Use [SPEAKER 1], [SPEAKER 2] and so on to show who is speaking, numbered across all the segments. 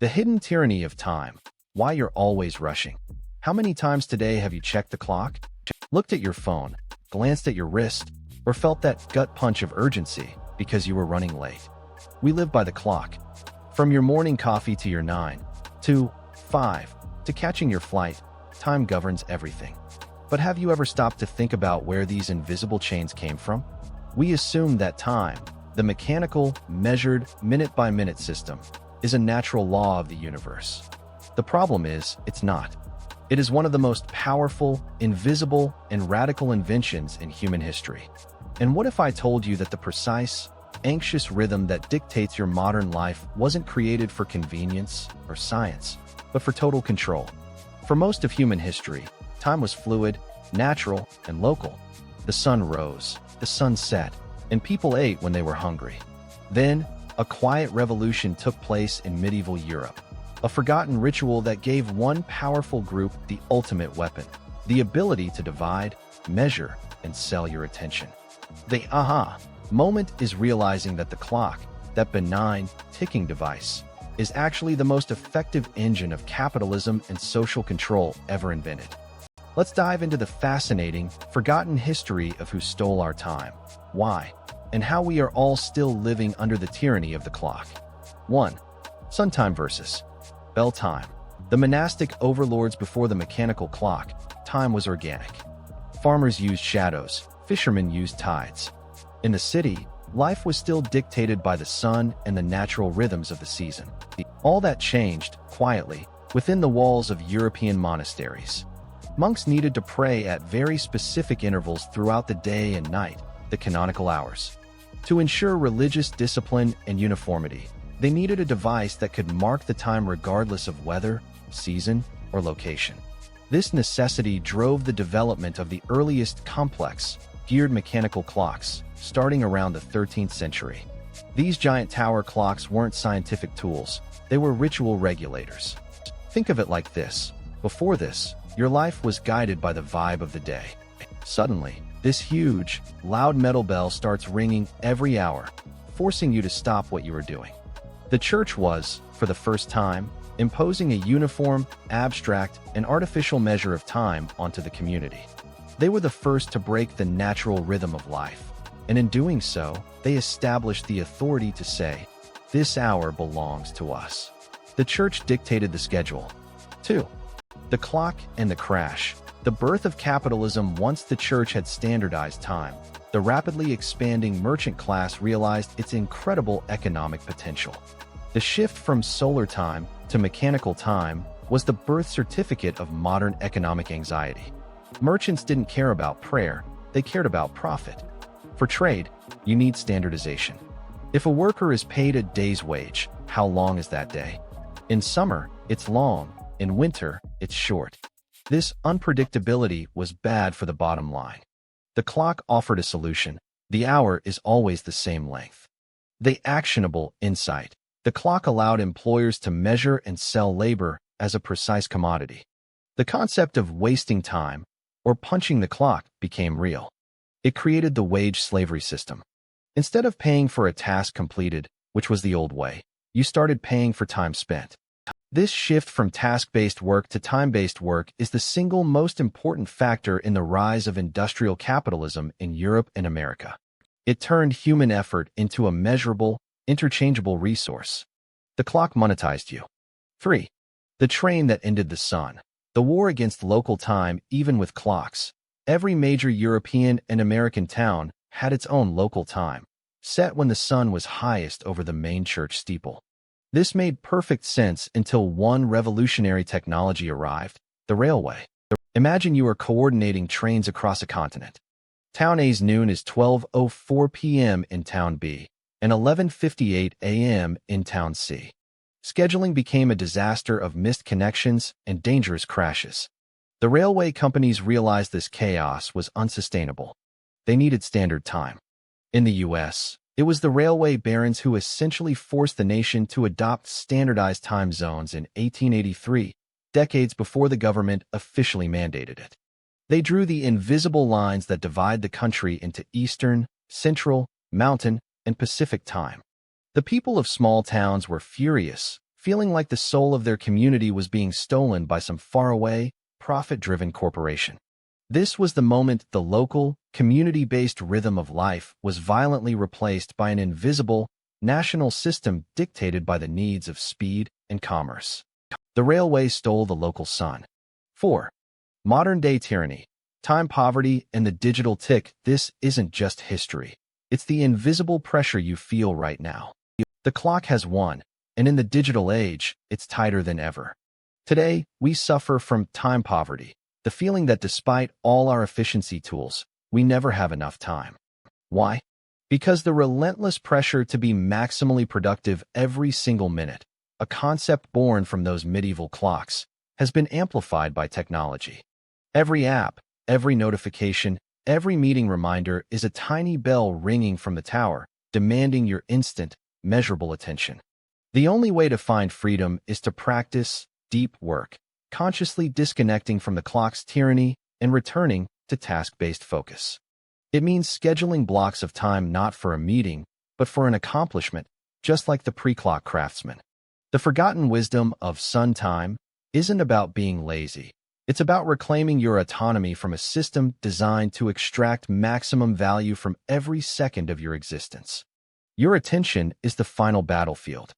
[SPEAKER 1] The hidden tyranny of time. Why you're always rushing. How many times today have you checked the clock, looked at your phone, glanced at your wrist, or felt that gut punch of urgency because you were running late? We live by the clock. From your morning coffee to your 9 to 5 to catching your flight, time governs everything. But have you ever stopped to think about where these invisible chains came from? We assume that time, the mechanical, measured, minute-by-minute system, is a natural law of the universe. The problem is, it's not. It is one of the most powerful, invisible, and radical inventions in human history. And what if I told you that the precise, anxious rhythm that dictates your modern life wasn't created for convenience or science, but for total control? For most of human history, time was fluid, natural, and local. The sun rose, the sun set, and people ate when they were hungry. Then, a quiet revolution took place in medieval Europe, a forgotten ritual that gave one powerful group the ultimate weapon, the ability to divide, measure, and sell your attention. The aha moment is realizing that the clock, that benign, ticking device, is actually the most effective engine of capitalism and social control ever invented. Let's dive into the fascinating, forgotten history of who stole our time, why, and how we are all still living under the tyranny of the clock. 1. Sun time versus bell time. The monastic overlords before the mechanical clock, time was organic. Farmers used shadows, fishermen used tides. In the city, life was still dictated by the sun and the natural rhythms of the season. All that changed, quietly, within the walls of European monasteries. Monks needed to pray at very specific intervals throughout the day and night, the canonical hours. To ensure religious discipline and uniformity, they needed a device that could mark the time regardless of weather, season, or location. This necessity drove the development of the earliest complex, geared mechanical clocks, starting around the 13th century. These giant tower clocks weren't scientific tools, they were ritual regulators. Think of it like this. Before this, your life was guided by the vibe of the day. Suddenly, this huge, loud metal bell starts ringing every hour, forcing you to stop what you were doing. The church was, for the first time, imposing a uniform, abstract, and artificial measure of time onto the community. They were the first to break the natural rhythm of life, and in doing so, they established the authority to say, "This hour belongs to us." The church dictated the schedule. 2. The clock and the crash. The birth of capitalism. Once the church had standardized time, the rapidly expanding merchant class realized its incredible economic potential. The shift from solar time to mechanical time was the birth certificate of modern economic anxiety. Merchants didn't care about prayer, they cared about profit. For trade, you need standardization. If a worker is paid a day's wage, how long is that day? In summer, it's long. In winter, it's short. This unpredictability was bad for the bottom line. The clock offered a solution. The hour is always the same length. The actionable insight. The clock allowed employers to measure and sell labor as a precise commodity. The concept of wasting time, or punching the clock, became real. It created the wage slavery system. Instead of paying for a task completed, which was the old way, you started paying for time spent. This shift from task-based work to time-based work is the single most important factor in the rise of industrial capitalism in Europe and America. It turned human effort into a measurable, interchangeable resource. The clock monetized you. 3. The train that ended the sun. The war against local time, even with clocks. Every major European and American town had its own local time, set when the sun was highest over the main church steeple. This made perfect sense until one revolutionary technology arrived, the railway. Imagine you are coordinating trains across a continent. Town A's noon is 12:04 p.m. in Town B and 11:58 a.m. in Town C. Scheduling became a disaster of missed connections and dangerous crashes. The railway companies realized this chaos was unsustainable. They needed standard time. In the U.S., it was the railway barons who essentially forced the nation to adopt standardized time zones in 1883, decades before the government officially mandated it. They drew the invisible lines that divide the country into Eastern, Central, Mountain, and Pacific time. The people of small towns were furious, feeling like the soul of their community was being stolen by some faraway, profit-driven corporation. This was the moment the local, community-based rhythm of life was violently replaced by an invisible, national system dictated by the needs of speed and commerce. The railway stole the local sun. 4. Modern-day tyranny, time poverty, and the digital tick. This isn't just history. It's the invisible pressure you feel right now. The clock has won, and in the digital age, it's tighter than ever. Today, we suffer from time poverty, the feeling that despite all our efficiency tools, we never have enough time. Why? Because the relentless pressure to be maximally productive every single minute, a concept born from those medieval clocks, has been amplified by technology. Every app, every notification, every meeting reminder is a tiny bell ringing from the tower, demanding your instant, measurable attention. The only way to find freedom is to practice deep work, consciously disconnecting from the clock's tyranny and returning to task-based focus. It means scheduling blocks of time not for a meeting, but for an accomplishment, just like the pre-clock craftsman. The forgotten wisdom of sun time isn't about being lazy. It's about reclaiming your autonomy from a system designed to extract maximum value from every second of your existence. Your attention is the final battlefield.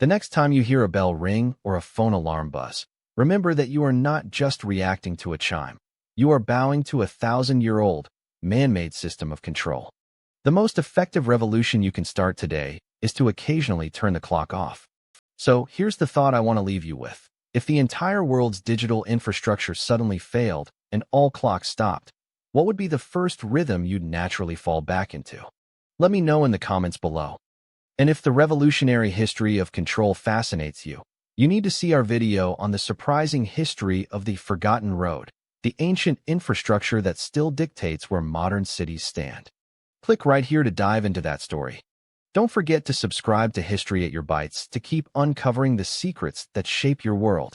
[SPEAKER 1] The next time you hear a bell ring or a phone alarm buzz, remember that you are not just reacting to a chime. You are bowing to a 1,000-year-old, man-made system of control. The most effective revolution you can start today is to occasionally turn the clock off. So here's the thought I want to leave you with. If the entire world's digital infrastructure suddenly failed and all clocks stopped, what would be the first rhythm you'd naturally fall back into? Let me know in the comments below. And if the revolutionary history of control fascinates you, you need to see our video on the surprising history of the Forgotten Road, the ancient infrastructure that still dictates where modern cities stand. Click right here to dive into that story. Don't forget to subscribe to History at Your Bytes to keep uncovering the secrets that shape your world.